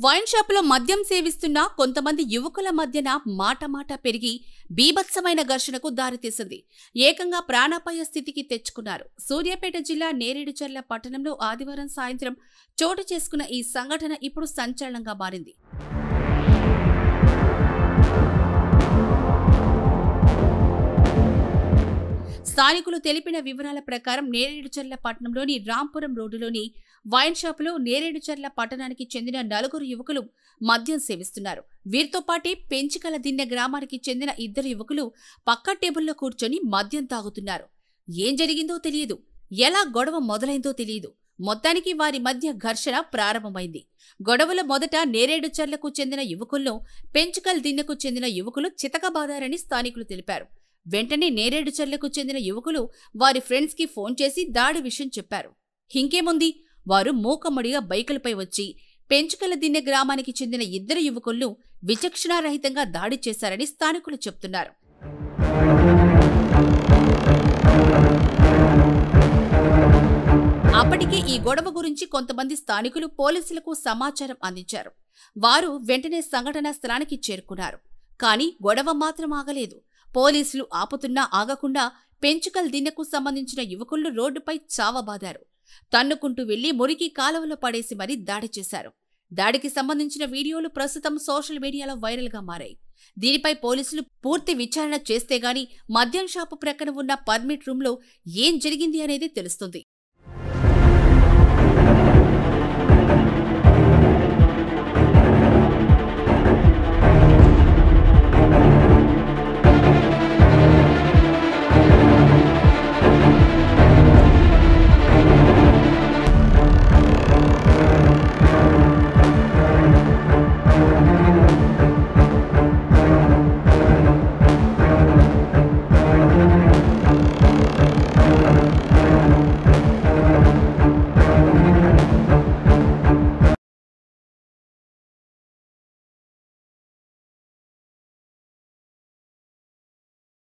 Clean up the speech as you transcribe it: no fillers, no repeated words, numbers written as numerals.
Wine షాపులో మద్యం సేవిస్తున్న కొంతమంది యువకుల మధ్యన మాట పెరిగి బీభత్సమైన ఘర్షణకు దారితీసింది. ఏకంగా ప్రాణాపాయ స్థితికి తెచ్చుకున్నారు. సూర్యాపేట జిల్లా నేరేడుచర్ల పట్టణంలో ఆదివారం సాయంత్రం చోటు చేసుకున్న ఈ సంఘటన ఇప్పుడు సంచలనంగా మారింది. స్థానికులు తెలిపిన వివరాల ప్రకారం నేరేడుచర్ల పట్టణంలోని రాంపురం రోడ్డులోని వైన్ షాపులో నేరేడుచర్ల పట్టణానికి చెందిన 4 యువకులు మద్యం సేవిస్తున్నారు. వీరితో పాటే పెంచికల దిన్నె గ్రామానికి చెందిన 2 యువకులు పక్క టేబుల్లో కూర్చొని మద్యం తాగుతున్నారు. ఏం జరిగిందో తెలియదు, ఎలా గొడవ మొదలైందో తెలియదు. మొత్తానికి వారి మధ్య ఘర్షణ ప్రారంభమైంది. గొడవలో మొదట నేరేడుచర్లకు చెందిన యువకుల్లో పెంచికల్ దిన్నెకు చెందిన యువకులు చితకబాదారని స్థానికులు తెలిపారు. వెంటనే నేరేడుచర్లకు చెందిన యువకులు వారి ఫ్రెండ్స్ కి ఫోన్ చేసి దాడి విషయం చెప్పారు. ఇంకేముంది, వారు మూకమ్మడిగా బైకులపై వచ్చి పెంచుకల దిన్నె గ్రామానికి చెందిన 2 యువకులను విచక్షణారహితంగా దాడి చేశారని స్థానికులు చెప్తున్నారు. అప్పటికే ఈ గొడవ గురించి కొంతమంది స్థానికులు పోలీసులకు సమాచారం అందించారు. వారు వెంటనే సంఘటనా స్థలానికి చేరుకున్నారు. కానీ గొడవ మాత్రం ఆగలేదు. పోలీసులు ఆపుతున్నా ఆగకుండా పెంచుకల్ దిన్నెకు సంబంధించిన యువకులు రోడ్డుపై చావబాదారు. తన్నుకుంటూ వెళ్లి మురికి కాలువలో పడేసి మరీ దాడి చేశారు. దాడికి సంబంధించిన వీడియోలు ప్రస్తుతం సోషల్ మీడియాలో వైరల్ గా మారాయి. దీనిపై పోలీసులు పూర్తి విచారణ చేస్తే గాని మద్యం షాపు ప్రక్కన ఉన్న పర్మిట్ రూంలో ఏం జరిగింది అనేది తెలుస్తుంది.